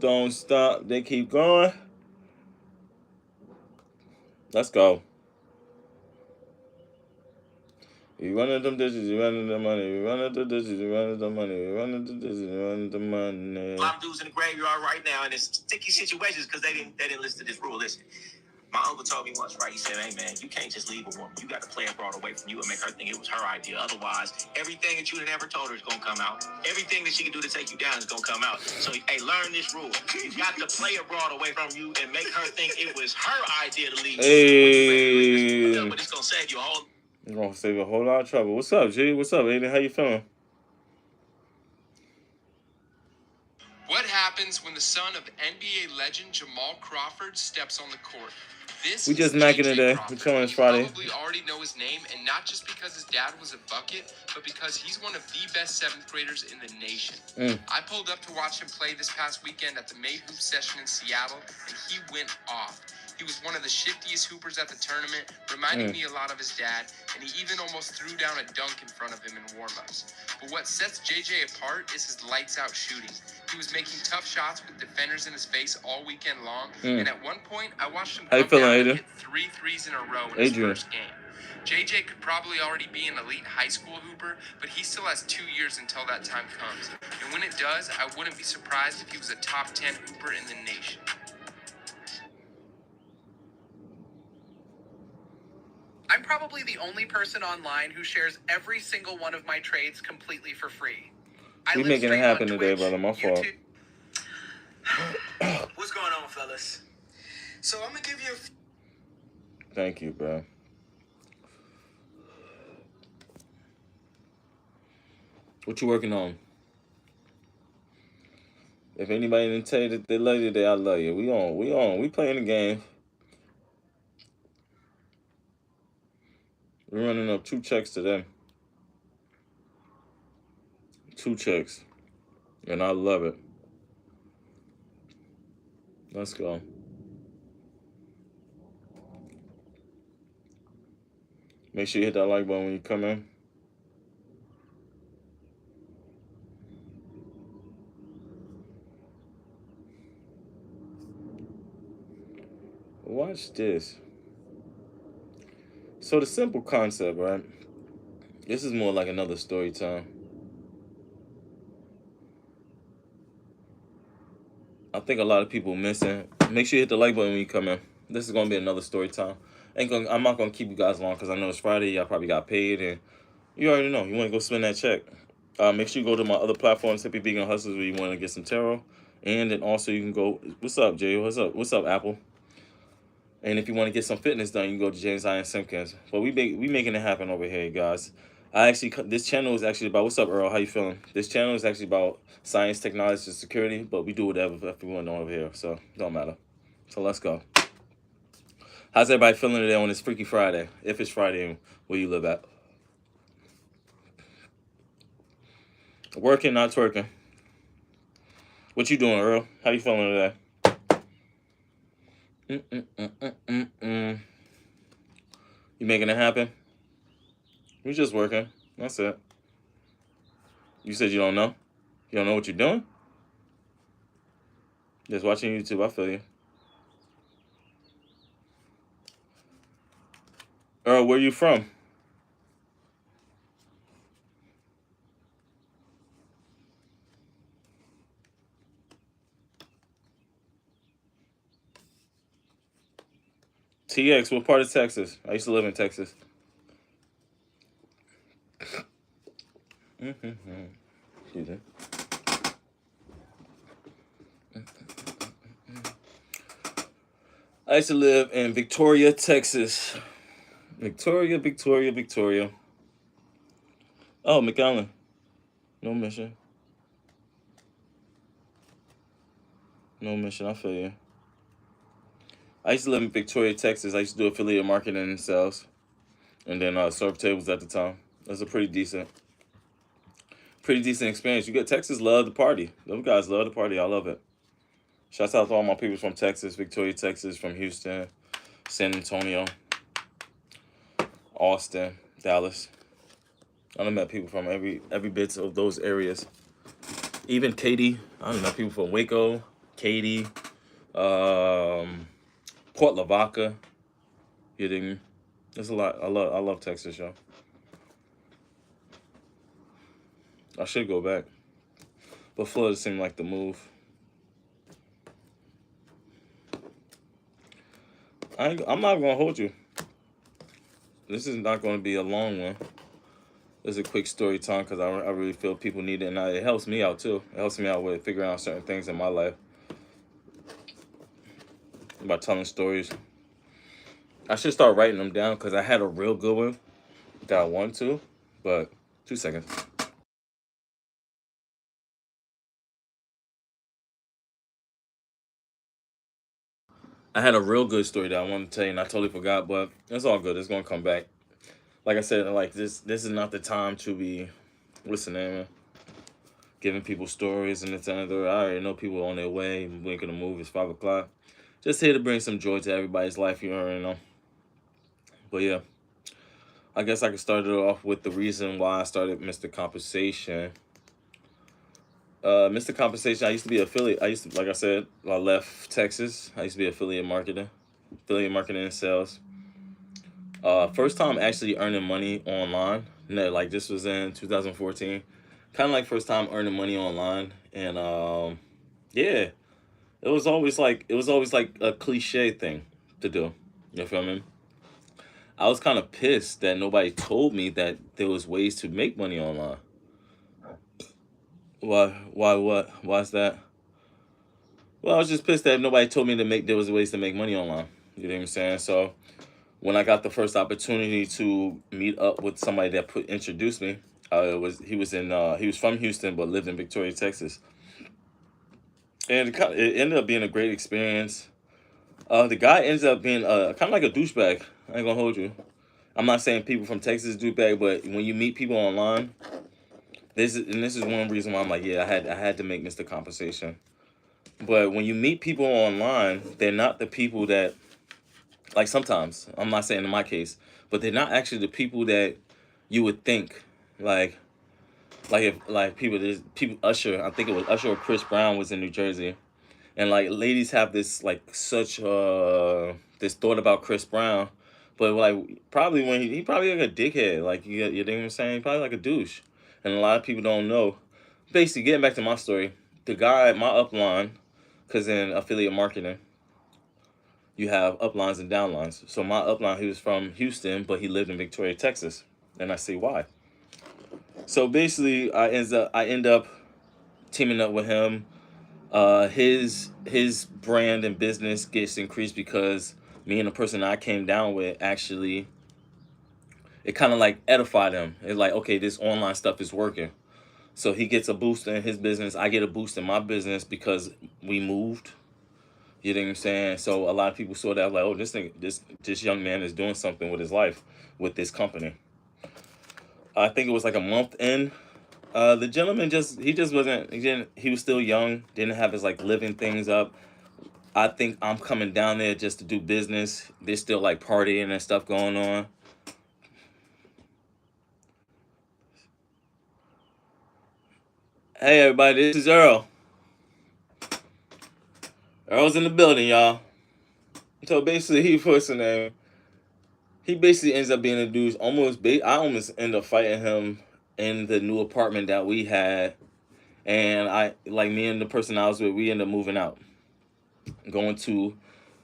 don't stop. They keep going. Let's go. You run into them dishes, you run into the money. You run into the dishes, you run into the money. You run into the dishes, you run into the money. A lot of dudes in the graveyard right now in this sticky situations because they didn't listen to this rule. Listen. My uncle told me once, right? He said, hey, man, you can't just leave a woman. You got to play a broad away from you and make her think it was her idea. Otherwise, everything that you had ever told her is going to come out. Everything that she can do to take you down is going to come out. So, hey, learn this rule. You got to play a broad away from you and make her think it was her idea to leave. Hey. But it's going to save you a whole... It's going to save a whole lot of trouble. What's up, G? What's up, Aiden? How you feeling? What happens when the son of NBA legend Jamal Crawford steps on the court? We just macking today. We're chilling this Friday. You probably already know his name, and not just because his dad was a bucket, but because he's one of the best seventh graders in the nation. I pulled up to watch him play this past weekend at the May Hoop Session in Seattle, and he went off. He was one of the shiftiest hoopers at the tournament, reminding me a lot of his dad, and he even almost threw down a dunk in front of him in warm-ups. But what sets JJ apart is his lights-out shooting. He was making tough shots with defenders in his face all weekend long, and at one point, I watched him come down and hit 3 threes in a row in his first game. JJ could probably already be an elite high school hooper, but he still has 2 years until that time comes. And when it does, I wouldn't be surprised if he was a top 10 hooper in the nation. I'm probably the only person online who shares every single one of my trades completely for free. We making it happen today, brother. My fault. What's going on, fellas? So I'm gonna give you Thank you, bro. What you working on? If anybody didn't tell you that they love you today, I love you. We playing the game. We're running up 2 checks today. 2 checks. And I love it. Let's go. Make sure you hit that like button when you come in. Watch this. So the simple concept, right? This is more like another story time. I think a lot of people missing. Make sure you hit the like button when you come in. This is gonna be another story time. I'm not gonna keep you guys long because I know it's Friday. Y'all probably got paid, and you already know you want to go spend that check. Make sure you go to my other platforms, Hippie Vegan Hustlers, where you want to get some tarot, and then also you can go. What's up, Jay? What's up? What's up, Apple? And if you want to get some fitness done, you can go to James Ian Simpkins. But we making it happen over here, guys. This channel is actually about, what's up, Earl? How you feeling? This channel is actually about science, technology, and security, but we do whatever everyone over here, so it don't matter. So let's go. How's everybody feeling today on this Freaky Friday? If it's Friday, where you live at? Working, not twerking. What you doing, Earl? How you feeling today? You making it happen? We just working. That's it. You said you don't know? You don't know what you're doing? Just watching YouTube, I feel you. Earl, where you from? TX, what part of Texas? I used to live in Texas. Excuse me. I used to live in Victoria, Texas. Victoria. Oh, McAllen. No mission. I feel you. I used to live in Victoria, Texas. I used to do affiliate marketing and sales. And then serve tables at the time. That's a pretty decent experience. You get Texas love the party. Those guys love the party. I love it. Shouts out to all my people from Texas, Victoria, Texas, from Houston, San Antonio, Austin, Dallas. I done met people from every bit of those areas. Even Katy. I done met people from Waco, Katy, Port Lavaca. You dig me? There's a lot. I love Texas, y'all. I should go back, but Florida seemed like the move. I'm not gonna hold you. This is not going to be a long one. This is a quick story time because I really feel people need it, and it helps me out too. It helps me out with figuring out certain things in my life by telling stories. I should start writing them down because I had a real good one that I want to, but 2 seconds. I had a real good story that I wanted to tell you, and I totally forgot, but it's all good. It's gonna come back. Like I said, like this is not the time to be listening, giving people stories and it's another. I already know people on their way. We're gonna move. It's 5 o'clock. Just here to bring some joy to everybody's life. You already know. But yeah, I guess I could start it off with the reason why I started Mr. Compensation. Mr. Compensation, I used to be affiliate. Like I said, I left Texas. I used to be affiliate marketing and sales. First time actually earning money online. No, like this was in 2014. Kind of like first time earning money online, and yeah, it was always like a cliche thing to do. You feel me? I was kind of pissed that nobody told me that there was ways to make money online. Why's that? Well, I was just pissed that nobody told me there was ways to make money online. You know what I'm saying? So when I got the first opportunity to meet up with somebody that introduced me, he was from Houston but lived in Victoria, Texas, and it ended up being a great experience. The guy ends up being kind of like a douchebag. I ain't gonna hold you. I'm not saying people from Texas douchebag, but when you meet people online, this is one reason why I'm like, yeah, I had to make Mr. Compensation. But when you meet people online, they're not the people that, like, sometimes, I'm not saying in my case, but they're not actually the people that you would think. Like if people Usher, I think it was Usher or Chris Brown was in New Jersey, and like ladies have this like such this thought about Chris Brown, but like probably when he probably like a dickhead, like you know what I'm saying, probably like a douche, and a lot of people don't know. Basically, getting back to my story, the guy at my upline, because in affiliate marketing, you have uplines and downlines. So my upline, he was from Houston, but he lived in Victoria, Texas, and I see why. So basically, I end up teaming up with him. His brand and business gets increased because me and the person I came down with actually, it kind of like edified him. It's like, okay, this online stuff is working. So he gets a boost in his business. I get a boost in my business because we moved. You know what I'm saying? So a lot of people saw that like, oh, this young man is doing something with his life with this company. I think it was like a month in. The gentleman he was still young, didn't have his like living things up. I think I'm coming down there just to do business. There's still like partying and stuff going on. Hey everybody, this is Earl. Earl's in the building, y'all. So basically, he basically ends up being a douche. I almost end up fighting him in the new apartment that we had, and me and the person I was with, we ended up moving out, going to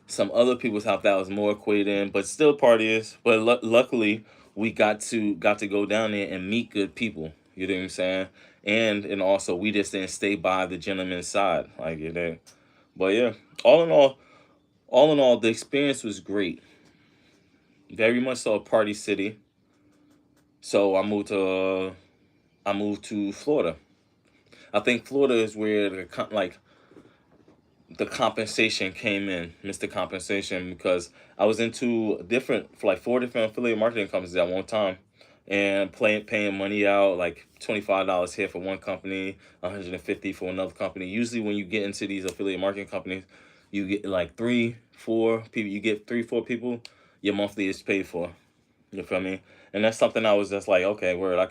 some other people's house that was more equated in, but still partying. But luckily, we got to go down there and meet good people. You know what I'm saying? And also we just didn't stay by the gentleman's side, like you know. But yeah, all in all, the experience was great. Very much so a party city. So I moved to Florida. I think Florida is where the compensation came in, Mr. Compensation, because I was into four different affiliate marketing companies at one time, and paying money out like $25 here for one company, $150 for another company. Usually, when you get into these affiliate marketing companies, you get like 3-4 people. You get 3-4 people, your monthly is paid for. You feel me? And that's something I was just like, okay, word, I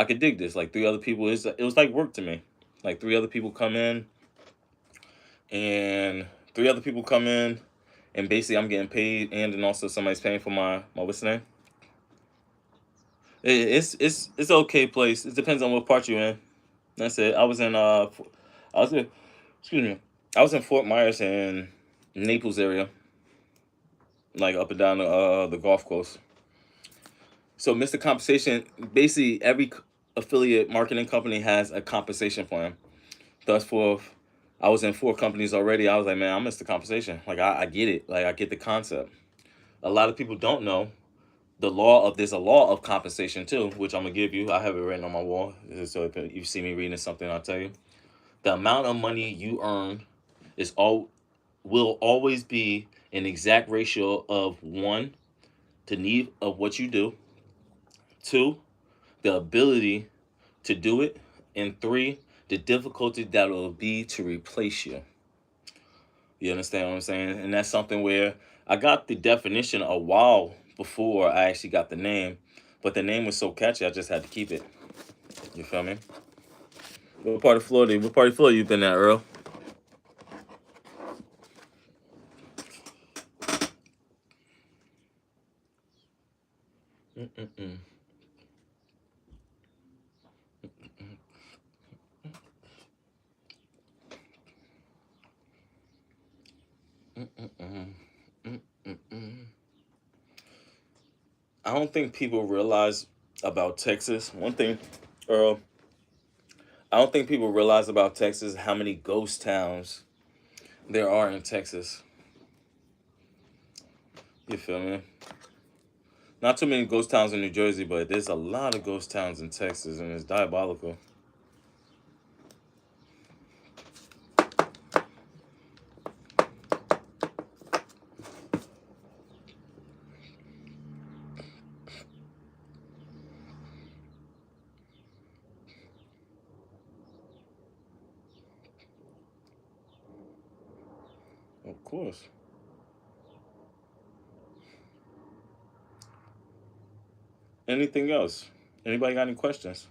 could dig this. Like 3 other people it was like work to me. Like 3 other people come in and 3 other people come in, and basically I'm getting paid, and then also somebody's paying for my what's the name? It's okay place. It depends on what part you're in. That's it. I was in I was in, excuse me. I was in Fort Myers and Naples area, like up and down the Gulf Coast. So Mr. Compensation, basically every affiliate marketing company has a compensation plan. Thus forth, I was in 4 companies already. I was like, man, I'm Mr. Compensation. Like I get it. Like I get the concept. A lot of people don't know there's a law of compensation too, which I'm gonna give you. I have it written on my wall. So if you see me reading something, I'll tell you. The amount of money you earn is all will always be an exact ratio of 1, the need of what you do, 2, the ability to do it, and 3, the difficulty that it will be to replace you. You understand what I'm saying? And that's something where I got the definition a while before I actually got the name, but the name was so catchy, I just had to keep it. You feel me? What part of Florida you been at, Earl? Mm-mm-mm. Mm-mm-mm. Mm-mm-mm. I don't think people realize about Texas. One thing, Earl, I don't think people realize about Texas how many ghost towns there are in Texas. You feel me? Not too many ghost towns in New Jersey, but there's a lot of ghost towns in Texas, and it's diabolical. Of course. Anything else? Anybody got any questions?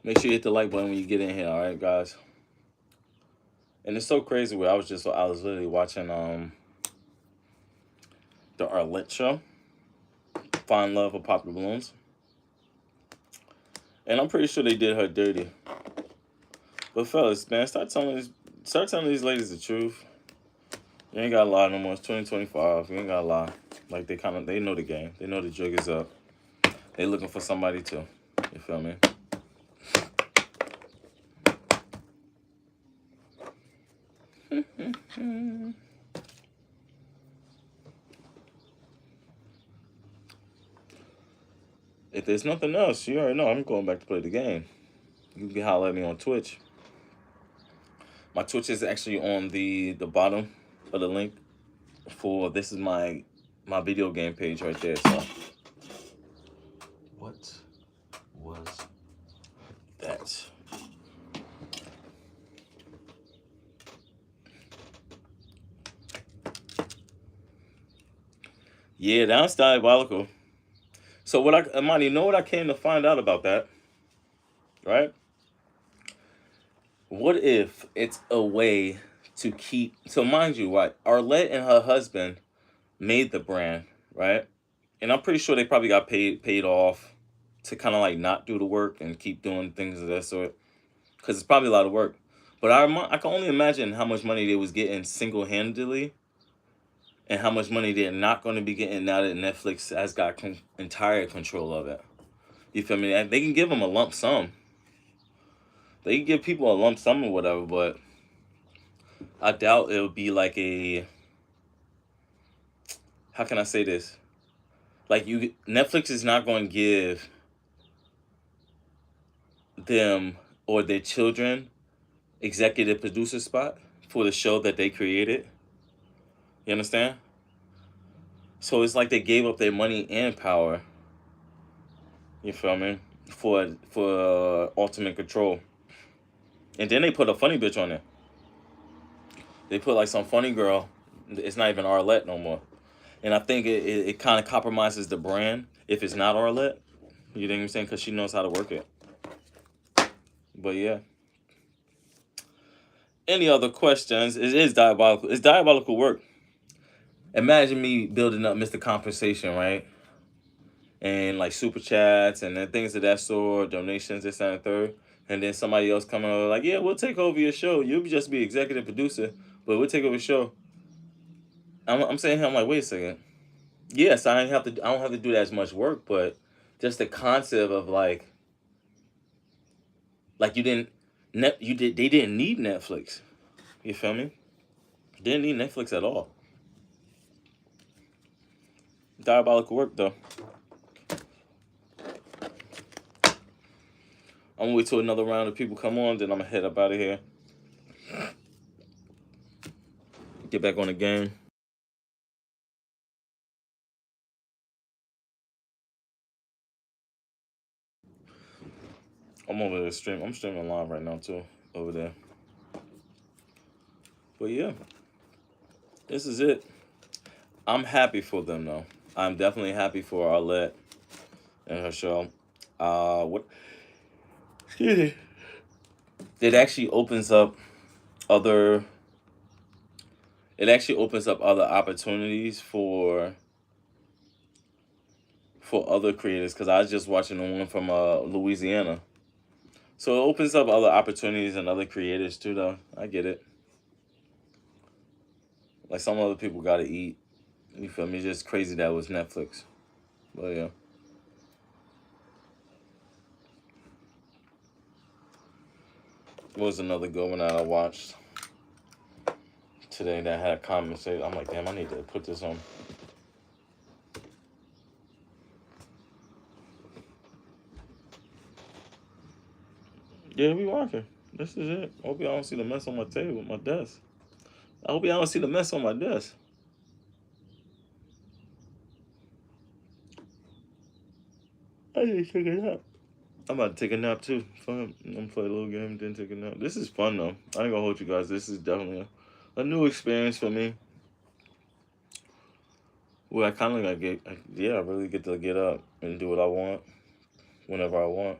Make sure you hit the like button when you get in here, all right, guys? And it's so crazy where I was literally watching the Arlette show, Find Love of Popular Balloons. And I'm pretty sure they did her dirty. But fellas, man, start telling these ladies the truth. You ain't gotta lie no more. It's 2025. You ain't gotta lie. Like they know the game. They know the jig is up. They looking for somebody too. You feel me? If there's nothing else, you already know I'm going back to play the game. You can holler at me on Twitch. My Twitch is actually on the bottom of the link for this is my video game page right there. So what was that? Yeah, that's diabolical. So Amani, you know what I came to find out about that, right? What if it's a way to keep? So mind you, what Arlette and her husband made the brand, right? And I'm pretty sure they probably got paid off to kind of like not do the work and keep doing things of that sort, because it's probably a lot of work. But I can only imagine how much money they was getting single handedly, and how much money they're not going to be getting now that Netflix has got entire control of it. You feel me? And they can give them a lump sum. They can give people a lump sum or whatever, but I doubt it would be like a. How can I say this? Like Netflix is not going to give them or their children executive producer spot for the show that they created. You understand? So it's like they gave up their money and power. You feel me? For ultimate control. And then they put a funny bitch on there. They put like some funny girl It's not even Arlette no more. And I think it kind of compromises the brand if it's not Arlette. You know what I'm saying? Because she knows how to work it. But yeah. Any other questions? It is diabolical. It's diabolical work. Imagine me building up Mr. Compensation, right? And like super chats and then things of that sort, donations, this and the third. And then somebody else coming over like, yeah, we'll take over your show. You'll just be executive producer, but we'll take over the show. I'm saying here, I'm like, wait a second. Yes, I don't have to do that as much work, but just the concept of like they didn't need Netflix. You feel me? Didn't need Netflix at all. Diabolical work though. I'm gonna wait till another round of people come on, then I'm gonna head up out of here. Get back on the game. I'm over there streaming. I'm streaming live right now too, over there. But yeah, this is it. I'm happy for them though. I'm definitely happy for Arlette and her show. Excuse me. It actually opens up other opportunities for other creators, because I was just watching the one from Louisiana. So it opens up other opportunities and other creators too though. I get it. Like some other people gotta eat. You feel me? It's just crazy that it was Netflix. But yeah. What was another good one that I watched today that had a comment say, I'm like, damn, I need to put this on. Yeah, we walking. This is it. I hope y'all don't see the mess on my table, my desk. I hope y'all don't see the mess on my desk. I need to take a nap. I'm about to take a nap too. Fun. I'm gonna play a little game, then take a nap. This is fun though. I ain't gonna hold you guys. This is definitely a new experience for me. Well, I kind of I really get to get up and do what I want whenever I want.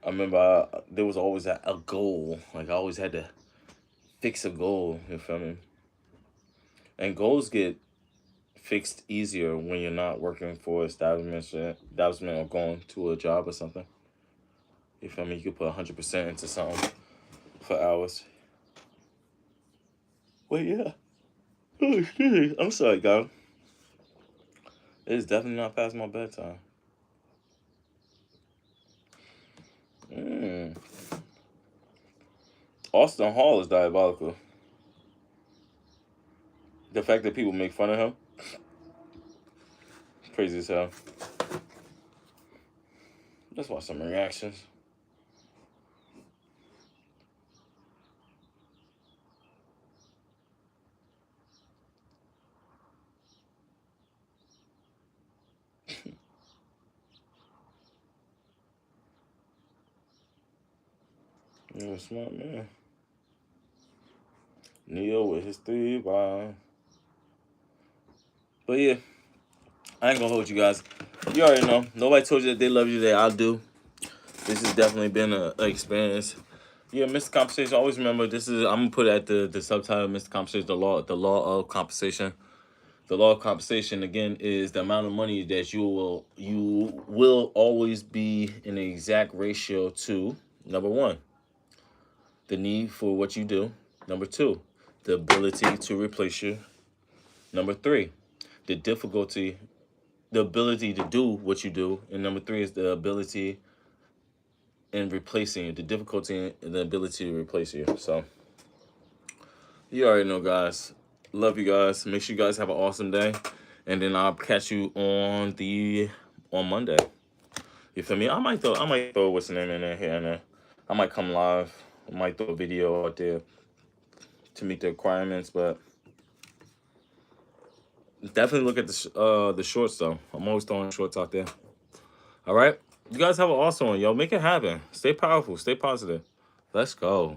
I remember there was always a goal. Like I always had to fix a goal. You feel me? And goals get fixed easier when you're not working for establishment or going to a job or something. You feel me? You can put 100% into something for hours. Well, yeah. Oh, excuse me. I'm sorry, guys. It's definitely not past my bedtime. Austin Hall is diabolical. The fact that people make fun of him, crazy as hell. Let's watch some reactions. You're a smart man. Neo with his 3 ball. But yeah, I ain't gonna hold you guys. You already know. Nobody told you that they love you, that I do. This has definitely been an experience. Yeah, Mr. Compensation. Always remember, this is, I'm gonna put at the subtitle, Mr. Compensation, the law of compensation. The law of compensation, again, is the amount of money that you will always be in the exact ratio to, number 1, the need for what you do. Number 2, the ability to replace you. Number 3, the ability to do what you do. And number 3 is the ability in replacing you, the difficulty and the ability to replace you. So you already know, guys. Love you guys. Make sure you guys have an awesome day. And then I'll catch you on Monday. You feel me? I might throw what's the name in there here and there. I might come live. I might throw a video out there to meet the requirements, but definitely look at the shorts though. I'm always throwing shorts out there. All right? You guys have an awesome one, yo. Make it happen. Stay powerful. Stay positive. Let's go.